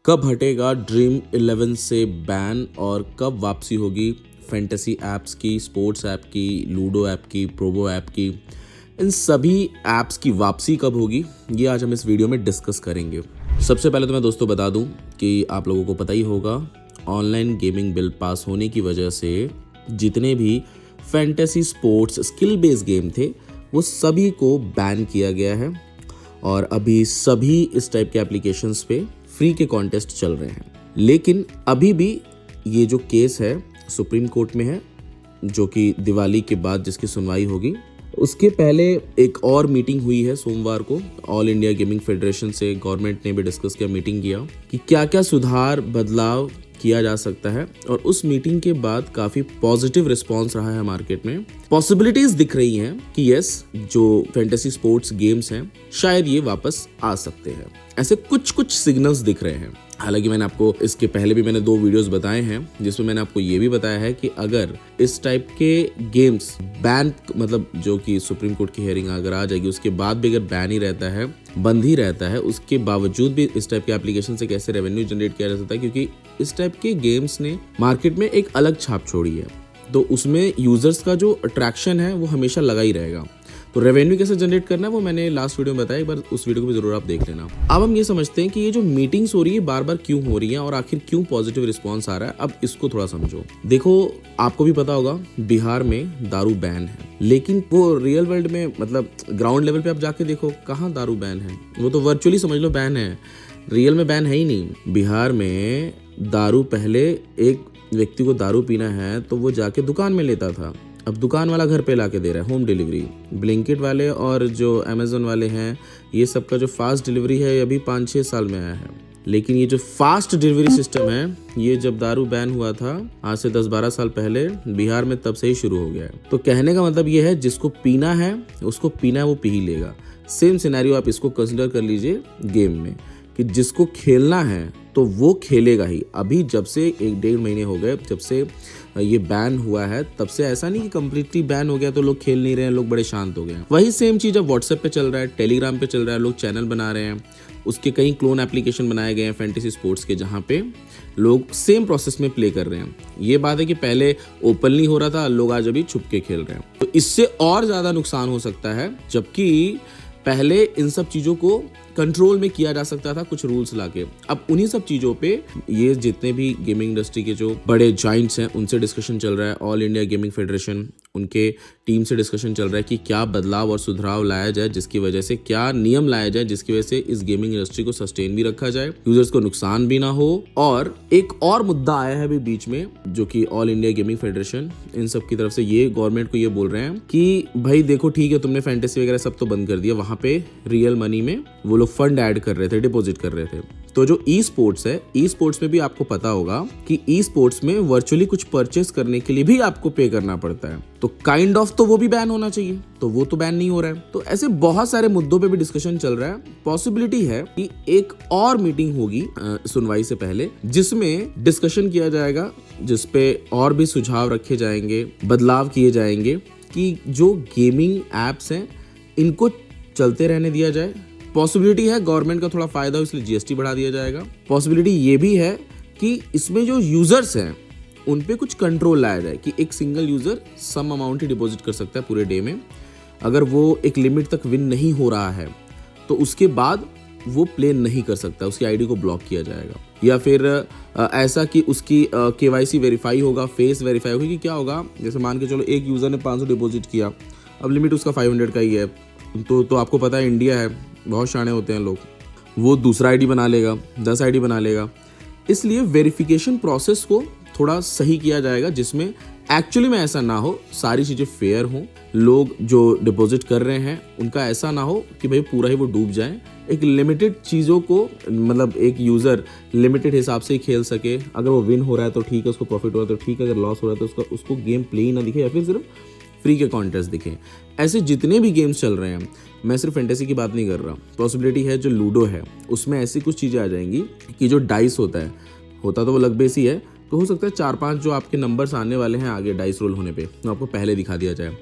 कब हटेगा ड्रीम 11 से बैन और कब वापसी होगी फैंटेसी ऐप्स की, स्पोर्ट्स ऐप की, लूडो ऐप की, प्रोबो ऐप की, इन सभी ऐप्स की वापसी कब होगी, ये आज हम इस वीडियो में डिस्कस करेंगे। सबसे पहले तो मैं दोस्तों बता दूं कि आप लोगों को पता ही होगा, ऑनलाइन गेमिंग बिल पास होने की वजह से जितने भी fantasy sports skill based game थे वो सभी को बैन किया गया है और अभी सभी इस टाइप के एप्लीकेशंस पे फ्री के कॉन्टेस्ट चल रहे हैं। लेकिन अभी भी ये जो केस है सुप्रीम कोर्ट में है, जो कि दिवाली के बाद जिसकी सुनवाई होगी। उसके पहले एक और मीटिंग हुई है सोमवार को, ऑल इंडिया गेमिंग फेडरेशन से गवर्नमेंट ने भी डिस्कस किया, मीटिंग किया कि क्या क्या सुधार बदलाव किया जा सकता है। और उस मीटिंग के बाद काफी पॉजिटिव रिस्पांस रहा है मार्केट में। पॉसिबिलिटीज दिख रही हैं कि यस, जो फैंटेसी स्पोर्ट्स गेम्स हैं शायद ये वापस आ सकते हैं। ऐसे कुछ सिग्नल्स दिख रहे हैं। हालांकि मैंने आपको इसके पहले भी मैंने 2 वीडियोस बताए हैं जिसमें मैंने आपको ये भी बताया है कि अगर इस टाइप के गेम्स बैन, मतलब जो कि सुप्रीम कोर्ट की हियरिंग अगर आ जाएगी उसके बाद भी अगर बैन ही रहता है, बंद ही रहता है, उसके बावजूद भी इस टाइप के एप्लीकेशन से कैसे रेवेन्यू जनरेट किया जा सकता है, क्योंकि इस टाइप के गेम्स ने मार्केट में एक अलग छाप छोड़ी है। तो उसमें यूजर्स का जो अट्रैक्शन है वो हमेशा लगा ही रहेगा। तो रेवेन्यू कैसे जनरेट करना है वो मैंने लास्ट वीडियो में बताया, एक बार उस वीडियो को भी जरूर आप देख लेना। अब हम ये समझते हैं कि ये जो मीटिंग्स हो रही है बार बार क्यों हो रही है और आखिर क्यों पॉजिटिव रिस्पांस आ रहा है। अब इसको थोड़ा समझो। देखो, आपको भी पता होगा बिहार में दारू बैन है, लेकिन वो रियल वर्ल्ड में, मतलब ग्राउंड लेवल पे आप जाके देखो कहाँ दारू बैन है। वो तो वर्चुअली समझ लो बैन है, रियल में बैन है ही नहीं। बिहार में दारू, पहले एक व्यक्ति को दारू पीना है तो वो जाके दुकान में लेता था, अब दुकान वाला घर पे लाके दे रहा है, होम डिलीवरी। ब्लिंकिट वाले और जो अमेजोन वाले हैं, ये सब का जो फास्ट डिलीवरी है ये अभी 5-6 साल में आया है। लेकिन ये जो फास्ट डिलीवरी सिस्टम है, ये जब दारू बैन हुआ था आज से 10-12 साल पहले बिहार में, तब से ही शुरू हो गया है। तो कहने का मतलब ये है, जिसको पीना है उसको पीना है, वो पी ही लेगा। सेम सिनेरियो आप इसको कंसिडर कर लीजिए गेम में, कि जिसको खेलना है तो वो खेलेगा ही। अभी जब से 1-1.5 महीने हो गए जब से ये बैन हुआ है, तब से ऐसा नहीं कि कंप्लीटली बैन हो गया तो लोग खेल नहीं रहे हैं, लोग बड़े शांत हो गए हैं। वही सेम चीज अब व्हाट्सएप पे चल रहा है, टेलीग्राम पे चल रहा है, लोग चैनल बना रहे हैं, उसके कई क्लोन एप्लीकेशन बनाए गए हैं फैंटेसी स्पोर्ट्स के, जहाँ पे लोग सेम प्रोसेस में प्ले कर रहे हैं। ये बात है कि पहले ओपनली हो रहा था, लोग आज अभी छुप के खेल रहे हैं। तो इससे और ज्यादा नुकसान हो सकता है, जबकि पहले इन सब चीजों को कंट्रोल में किया जा सकता था कुछ रूल्स लाके। अब उन्हीं सब चीजों पे ये जितने भी गेमिंग इंडस्ट्री के जो बड़े जाइंट्स हैं उनसे डिस्कशन चल रहा है। ऑल इंडिया गेमिंग फेडरेशन, उनके टीम से डिस्कशन चल रहा है कि क्या बदलाव और सुधार लाया जाए, जिसकी वजह से क्या नियम लाया जाए जिसकी वजह से इस गेमिंग इंडस्ट्री को सस्टेन भी रखा जाए, यूजर्स को नुकसान भी ना हो। और एक और मुद्दा आया है अभी बीच में, जो कि ऑल इंडिया गेमिंग फेडरेशन इन सब की तरफ से ये गवर्नमेंट को ये बोल रहे हैं कि भाई देखो, ठीक है तुमने फैंटेसी वगैरह सब तो बंद कर दिया, वहां पे रियल मनी में वो लोग फंड ऐड कर रहे थे, डिपॉजिट कर रहे थे। तो जो ई स्पोर्ट्स है, ई स्पोर्ट्स में भी आपको पता होगा कि ई स्पोर्ट्स में वर्चुअली कुछ परचेस करने के लिए भी आपको पे करना पड़ता है। तो काइंड ऑफ तो वो भी बैन होना चाहिए, तो वो तो बैन नहीं हो रहा है। तो ऐसे बहुत सारे मुद्दों पे भी डिस्कशन चल रहा है। पॉसिबिलिटी है कि एक और मीटिंग होगी सुनवाई से पहले, जिसमें डिस्कशन किया जाएगा, जिसपे और भी सुझाव रखे जाएंगे, बदलाव किए जाएंगे कि जो गेमिंग एप्स हैं इनको चलते रहने दिया जाए। पॉसिबिलिटी है गवर्नमेंट का थोड़ा फायदा हो, इसलिए जीएसटी बढ़ा दिया जाएगा। पॉसिबिलिटी ये भी है कि इसमें जो यूजर्स हैं उन पे कुछ कंट्रोल लाया जाए कि एक सिंगल यूजर सम अमाउंट ही डिपॉजिट कर सकता है पूरे डे में। अगर वो एक लिमिट तक विन नहीं हो रहा है तो उसके बाद वो प्ले नहीं कर सकता, उसकी आईडी को ब्लॉक किया जाएगा। या फिर ऐसा कि उसकी केवाईसी वेरीफाई होगा, फेस वेरीफाई होगी। कि क्या होगा, जैसे मान के चलो एक यूजर ने 500 डिपॉजिट किया, अब लिमिट उसका 500 का ही है, तो आपको पता है इंडिया है, बहुत शाणे होते हैं लोग, वो दूसरा आईडी बना लेगा, 10 आईडी बना लेगा। इसलिए वेरिफिकेशन प्रोसेस को थोड़ा सही किया जाएगा, जिसमें एक्चुअली में ऐसा ना हो, सारी चीजें फेयर हों, लोग जो डिपॉजिट कर रहे हैं उनका ऐसा ना हो कि भाई पूरा ही वो डूब जाए। एक लिमिटेड चीज़ों को, मतलब एक यूज़र लिमिटेड हिसाब से ही खेल सके। अगर वो विन हो रहा है तो ठीक है, उसको प्रॉफिट हो रहा है तो ठीक है, अगर लॉस हो रहा है तो उसको गेम प्ले ही ना दिखे या फिर सिर्फ फ्री के कॉन्टेस्ट दिखे। ऐसे जितने भी गेम्स चल रहे हैं, मैं सिर्फ फैंटेसी की बात नहीं कर रहा, पॉसिबिलिटी है जो लूडो है उसमें ऐसी कुछ चीज़ें आ जाएंगी कि जो डाइस होता तो वो लग बेस ही है, तो हो सकता है 4-5 जो आपके नंबर्स आने वाले हैं आगे डाइस रोल होने पे, तो आपको पहले दिखा दिया जाए।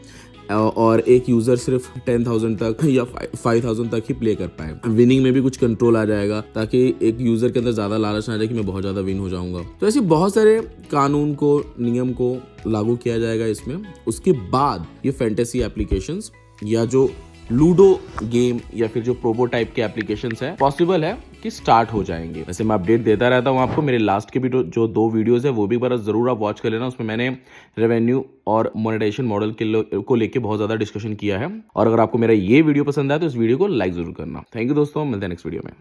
और एक यूजर सिर्फ 10,000 तक या 5,000 तक ही प्ले कर पाए। विनिंग में भी कुछ कंट्रोल आ जाएगा ताकि एक यूजर के अंदर ज्यादा लालच ना आ जाए कि मैं बहुत ज्यादा विन हो जाऊंगा। तो ऐसे बहुत सारे कानून को, नियम को लागू किया जाएगा इसमें। उसके बाद ये फैंटेसी एप्लीकेशंस या जो लूडो गेम या फिर जो प्रोबो टाइप के एप्लीकेशंस है, पॉसिबल है कि स्टार्ट हो जाएंगे। वैसे मैं अपडेट देता रहता हूँ आपको। मेरे लास्ट के भी जो 2 वीडियोस है वो भी बार जरूर आप वॉच कर लेना। उसमें मैंने रेवेन्यू और मोनेटाइजेशन मॉडल को लेके बहुत ज्यादा डिस्कशन किया है। और अगर आपको मेरा ये वीडियो पसंद आया तो इस वीडियो को लाइक जरूर करना। थैंक यू दोस्तों, मिलते हैं नेक्स्ट वीडियो में।